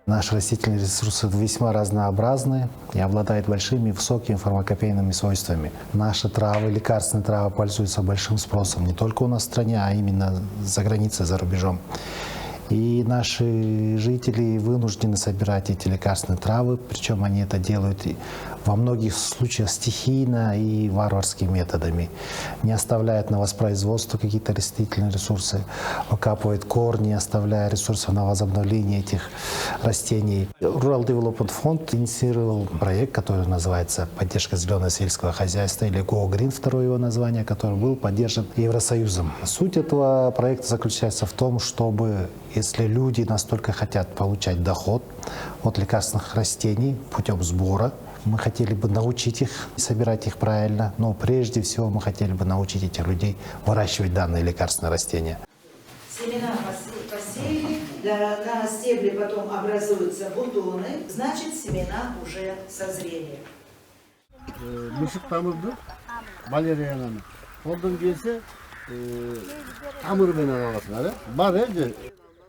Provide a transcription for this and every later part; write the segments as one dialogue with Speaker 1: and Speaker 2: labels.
Speaker 1: Наши растительные ресурсы весьма разнообразны и обладают большими высокими фармакопейными свойствами. Наши травы, лекарственные травы пользуются большим спросом не только у нас в стране, а именно за границей, за рубежом. И наши жители вынуждены собирать эти лекарственные травы, причем они это делают во многих случаях стихийно и варварскими методами. Не оставляют на воспроизводство какие-то растительные ресурсы, выкапывают корни, оставляя ресурсы на возобновление этих растений. Rural Development Fund инициировал проект, который называется «Поддержка зеленого сельского хозяйства» или Go Green, второе его название, который был поддержан Евросоюзом. Суть этого проекта заключается в том, чтобы, если люди настолько хотят получать доход от лекарственных растений путем сбора, мы хотели бы научить их собирать их правильно, но прежде всего мы хотели бы научить этих людей выращивать данные лекарственные растения.
Speaker 2: Семена посеяли, на стебле потом образуются бутоны, значит семена уже созрели.
Speaker 3: Мышык тамырды, валериянаны. Қолдан келсе, тамырмен аласыңар, бар же?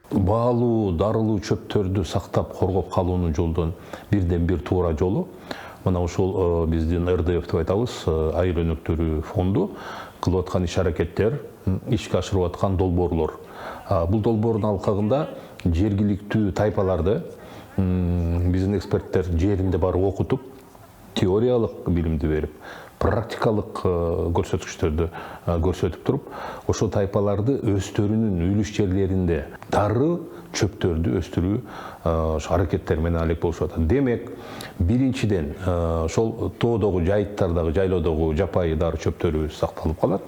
Speaker 4: Баалуу, дарылуу чөптөрдү сактап коргоп калуунун жолдон бирден бир туура жолу мына ошол биздин РДФ деп айтабыз, айыл өнөктөрү фонду кылып аткан иш-аракеттер, ишке ашырып аткан долбоорлор. Бул долбоордун алкагында жергиликтүү тайпаларды биздин эксперттер жеринде барып окутуп, теориялык билимди берип, практикалык көрсөткүчтөрдү көрсөтүп туруп, ошол тайпаларды өздөрүнүн үлүш жерлеринде дары чөптөрдү өстүрүү аракеттери менен алек болушуп атат. Демек, биринчиден ошол тоодогу, жайыттардагы, жайлоодогу жапайы дары чөптөрү сакталып калат.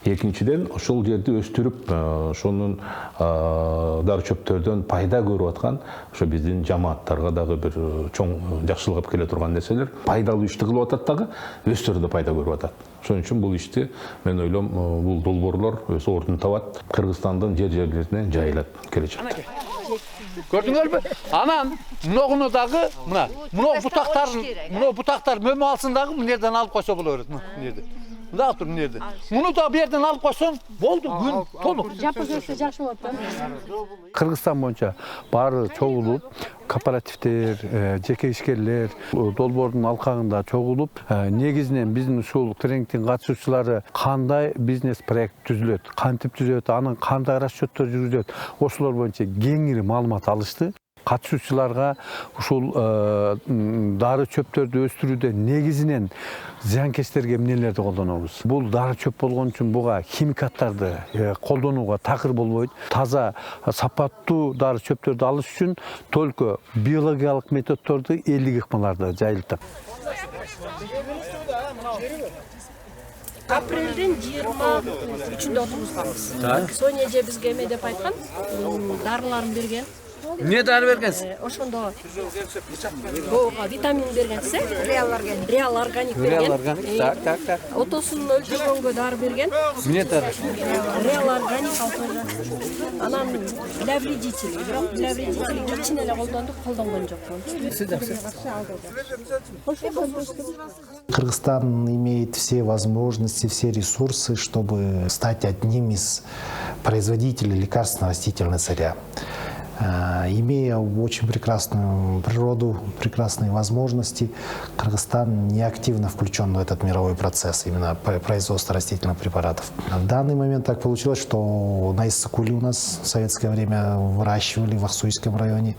Speaker 4: Экинчиден, ошол жерди өстүрүп, ошонун дары чөптөрдөн пайда көрүп аткан ошо биздин жамааттарга дагы бир чоң жакшылык алып келе турган нерселер. Пайдалуу ишти кылып атат дагы, өздөрү да пайда көрүп атат. Ошон үчүн бул ишти мен ойлойм, бул долбоорлор өз ордун табат, Кыргызстандын жерлерине жайылат келечекте.
Speaker 5: Көрдүңөрбү? Анан мыногуну дагы мына бутактар мөмө алсын дагы мына жерден алып койсо боло берет. Мына жерде. Мында тур мына жерде. Муну да бу жерден алып койсоң болду, күн толук.
Speaker 6: Жапып көрсө жакшы болот да.
Speaker 7: Кыргызстан боюнча баары чогулуп, кооперативдер, жеке ишкерлер долбоордун алкагында чогулуп, негизинен биздин ушул тренингдин катышуучулары кандай бизнес проект түзүлөт, кантип түзүлөт, анын кандай расчеттер жүргүзүлөт, ошолор боюнча кеңири маалымат алышты. Катышуучуларга ушул дары чөптөрдү өстүрүүдө негизинен зыянкечтерге эмнелерди колдонобуз. Бул дары чөп болгон үчүн буга химикаттарды колдонууга такыр болбойт. Таза, сапаттуу дары чөптөрдү алыш үчүн только биологиялык методдорду 50 ыкмаларды жайылтып.
Speaker 6: Апрелден 23-нде отургузганбыз. Соня эже бизге эме деп айткан, дарыларын берген.
Speaker 5: Эмне дары бергенсиз?
Speaker 6: Ошондо витамин бергенсе, реал органик берген.
Speaker 5: Так.
Speaker 6: Отосун өлтүргөнгө дары берген.
Speaker 5: Эмне дары?
Speaker 6: Реал органик алкожа. Анан для вредителей. Для вредителей кичине эле колдонгон жокмун.
Speaker 1: Кыргызстан имеет все возможности, все ресурсы, чтобы стать одним из производителей лекарственно-растительного сырья. Имея очень прекрасную природу, прекрасные возможности, Кыргызстан не активно включен в этот мировой процесс, именно производства растительных препаратов. В данный момент так получилось, что на Иссыкуле у нас в советское время выращивали в Аксуйском районе.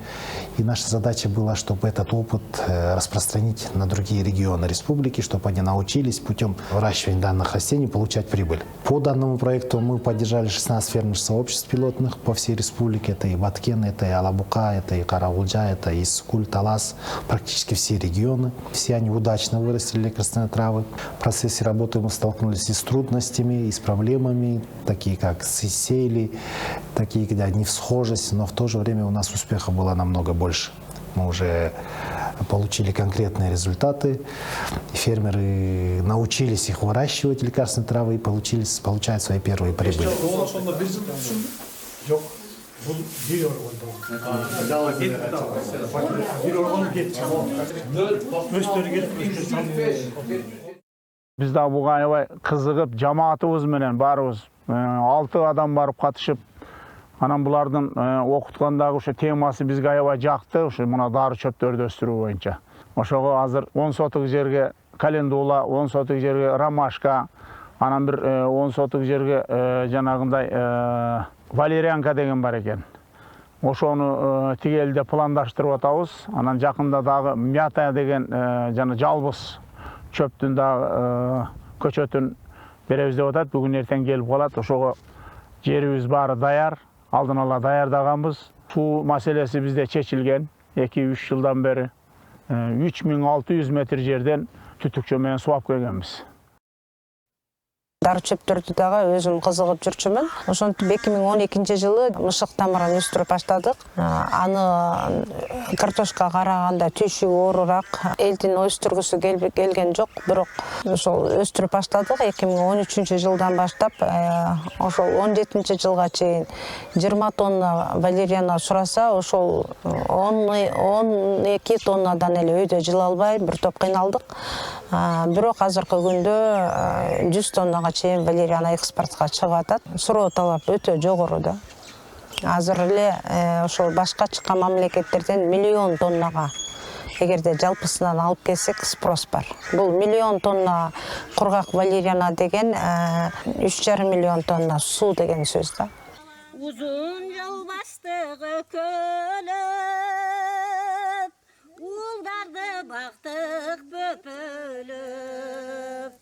Speaker 1: И наша задача была, чтобы этот опыт распространить на другие регионы республики, чтобы они научились путем выращивания данных растений получать прибыль. По данному проекту мы поддержали 16 фермерских сообществ пилотных по всей республике. Это и Баткен, это и Алабука, это и Карагулджа, это и Иссыкуль, Талас, практически все регионы. Все они удачно вырастили лекарственные травы. В процессе работы мы столкнулись и с трудностями, и с проблемами, такие как сеяли, такие, где одни всхожесть, но в то же время у нас успеха было намного больше. Мы уже получили конкретные результаты. Фермеры научились их выращивать, лекарственные травы, и получают свои первые прибыли.
Speaker 8: Biz de bu aybay kızıgıp cemaatimiz menен barыбыз 6 адам барып катышып Анан булардын окуткандагы ошо темасы бизге аябай жакты, ошо мына дары чөптөрдү өстүрүү боюнча. Ошого азыр 10 сотук жерге календула, 10 сотук жерге ромашка, анан бир 10 сотук жерге жанагындай валерьянка деген бар экен. Ошону тигелде пландаштырып атабыз. Анан жакында дагы мята деген жана жалбыз чөптүн дагы көчөтүн беребиз деп атат. Бүгүн эртең келип калат. Ошого жерибиз баары даяр, алдын ала даярдаганбыз. Суу маселеси бизде чечилген. 2-3 жылдан бери 3600 метр жерден түтүкчө менен сууап келгенбиз.
Speaker 9: Дары чөптөрдү дагы өзүм кызыгып жүрчүмүн. Ошентип 2012 жылы мышык тамырын өстүрүп баштадык. Аны картошка караганда түйшүгү оорураак, элдин өстүргүсү келген жок, бирок ошол өстүрүп баштадык. 2013 жылдан баштап ошол 17 жылга чейин 20 тонна валерьяна сураса, ошол 12 тоннадан эле өйдө жыла албай бир топ кыйналдык. Бирок азыркы күндө 100 тоннага чейин валерьяна экспортко чыгып атат. Суроо талап өтө жогору да. Азыр эле ошол башка чыккан мамлекеттерден 1 миллион тоннага эгерде жалпысынан алып келсек спрос бар. Бул 1 миллион тонна кургак валерьяна деген 3,5 миллион тонна суу деген сөз да.
Speaker 6: Uzun yol bastığı kölüp, uldardı baktık böpülüp.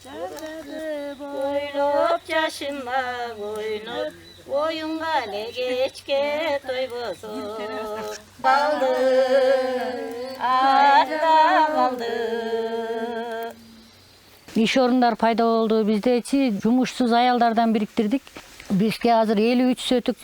Speaker 6: Çardadı boylup, yaşınma boynup, oyunga ne geçke toybusup. Kaldı, arda kaldı.
Speaker 10: İş orunlar пайда болду. Биздечи жумушсуз аялдардан бириктирдик. Бизге азыр 53 сөтүк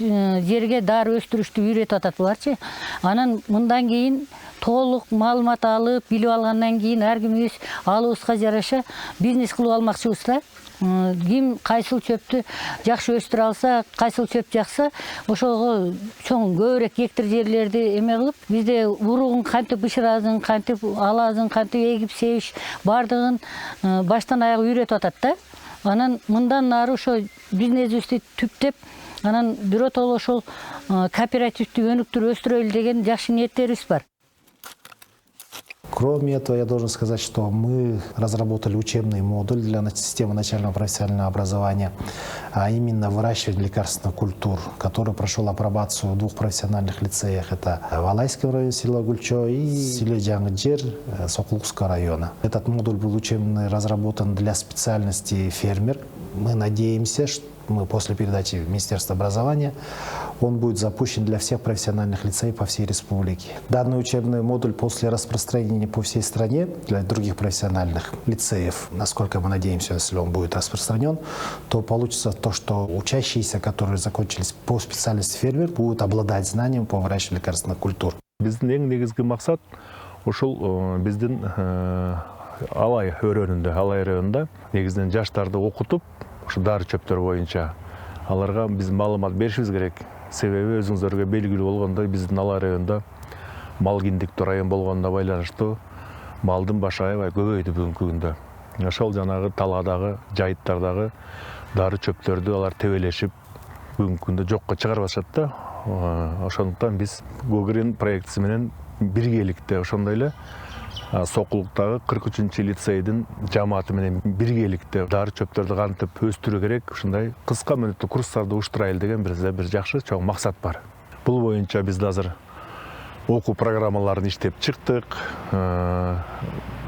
Speaker 10: жерге дары өстүрүштү үйрөтүп атат буларчы. Анан мындан кийин толук маалымат алып, билип алгандан кийин ар ким өз алыбызга жараша бизнес кылып алмакчыбыз да. Ким кайсыл чөптү жакшы өстүрө алса, кайсыл чөп жакса, ошого чоң көбүрөөк гектар жерлерди эме кылып, бизде уругун кантип бышыразын, кантип алазын, кантип эгип себиш бардыгын баштан аяк үйрөтүп атат да. Анан мындан нары ошо бизнесибизди түптеп, анан биротоло ошол кооперативдүү өнүктүрүп өстүрөлү деген жакшы ниеттерибиз бар.
Speaker 1: Кроме этого, я должен сказать, что мы разработали учебный модуль для системы начального профессионального образования, а именно выращивание лекарственных культур, который прошел апробацию в 2 профессиональных лицеях. Это в Алайском районе села Гульчо и селе Джангджир Сокулукского района. Этот модуль был учебный разработан для специальности фермер. Мы надеемся, что мы после передачи Министерства образования, он будет запущен для всех профессиональных лицеев по всей республике. Данный учебный модуль после распространения по всей стране для других профессиональных лицеев, насколько мы надеемся, если он будет распространен, то получится то, что учащиеся, которые закончились по специальности фермер, будут обладать знанием по выращиванию лекарственных культур.
Speaker 4: Биздин эң негизги максат ушул биздин Алай районунда негизинен жаштарды окутуп, ушу дары чөптөр боюнча аларга биз маалымат беришибиз керек. Себеби өзүңүзөргө белгилүү болгондой биздин Алай районунда мал киндиктүү район болгонуна байланыштуу малдын башы аябай көбөйдү бүгүнкү күндө. Ошол жанагы талаадагы, жайыттардагы дары чөптөрдү алар тебелешип бүгүнкү күндө жокко чыгарып атышат да. Ошондуктан биз Гогрин проектиси менен биргеликте ошондой эле Сокулуктагы 43 лицейдин жамааты менен биргеликте дары чөптөрдү кантип өстүрүү керек, ушундай кыска мөөнөттүү курстарды уштурайлы деген бир жакшы чоң максат бар. Бул боюнча биз азыр окуу программаларын иштеп чыктык.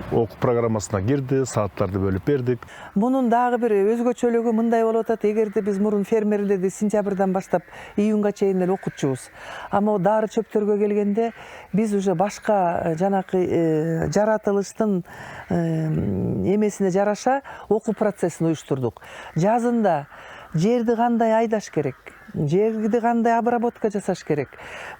Speaker 4: Окуу программасына кирди, сааттарды бөлүп бердик.
Speaker 11: Мунун дагы бир өзгөчөлүгү мындай болуп атат. Эгерде биз мурун фермерлерди сентябрдан баштап июнга чейин эле окутчубуз. Ама дары чөптөргө келгенде биз уже башка жанакы жаратылыштын эмесине жараша окуу процессин уюштурдук. Жазында жерди кандай айдаш керек, жерди кандай обработка жасаш керек,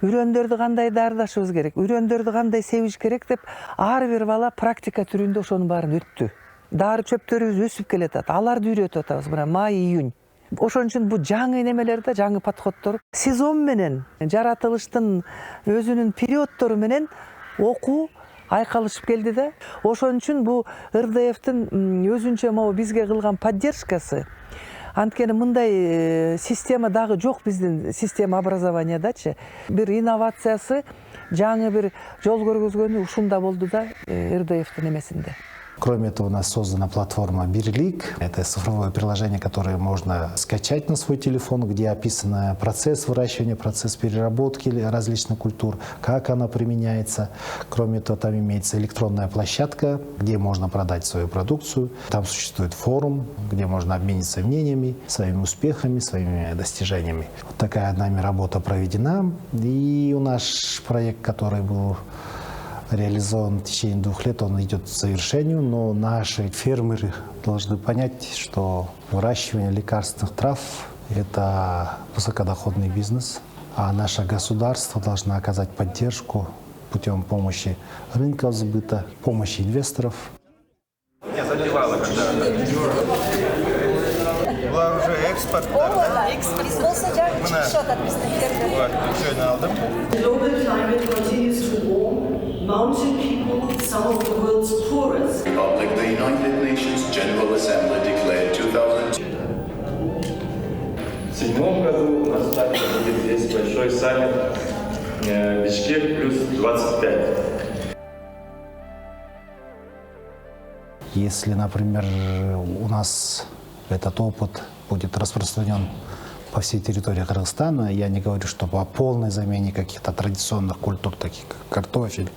Speaker 11: үрөндөрдү кандай дардашыбыз керек, үрөндөрдү кандай себиш керек деп ар бир бала практика түрүндө ошонун баарын өттү. Дары чөптөрүбүз өсүп келатат, аларды үйрөтүп атабыз мына май, июнь. Ошон үчүн бу жаңы немелер да, жаңы подходдор. Сезон менен жаратылыштын өзүнүн периоддору менен окуу айкалышып келди да. Ошон үчүн бу РДФтин өзүнчө могу бизге кылган поддержкасы Анткени мындай система дагы жок биздин система образованиядачы. Бир инновациясы, жаңы бир жол көргөзгөнү ушунда болду да РДФтин эмесинде.
Speaker 1: Кроме этого, у нас создана платформа «Бирлик». Это цифровое приложение, которое можно скачать на свой телефон, где описан процесс выращивания, процесс переработки различных культур, как она применяется. Кроме того, там имеется электронная площадка, где можно продать свою продукцию. Там существует форум, где можно обмениться мнениями, своими успехами, своими достижениями. Вот такая нами работа проведена. И у нас проект, который был реализован в течение 2 лет, он идет к завершению, но наши фермеры должны понять, что выращивание лекарственных трав – это высокодоходный бизнес, а наше государство должно оказать поддержку путем помощи рынка сбыта, помощи инвесторов.
Speaker 12: Я задевала, когда была уже экспорт.
Speaker 13: Mountain people, some of the world's poorest.
Speaker 14: Republic, the United Nations General Assembly declared 2002.
Speaker 15: В 2007 году у нас также будет здесь большой саммит Бишкек плюс 25.
Speaker 1: Если, например, у нас этот опыт будет распространен по всей территории Кыргызстана, я не говорю, что по полной замене каких-то традиционных культур, таких как картофель,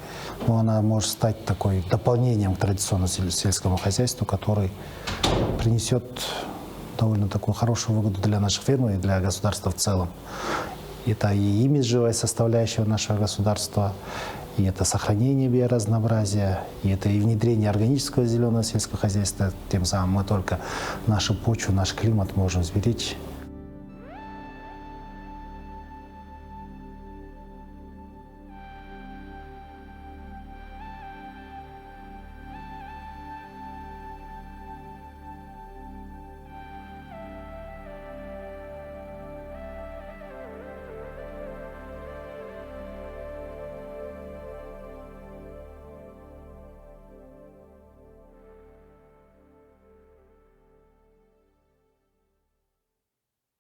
Speaker 1: но она может стать такой дополнением к традиционному сельскому хозяйству, который принесет довольно такую хорошую выгоду для наших фермеров и для государства в целом. Это и имиджевая составляющая нашего государства, и это сохранение биоразнообразия, и это и внедрение органического зеленого сельского хозяйства. Тем самым мы только нашу почву, наш климат можем сберечь.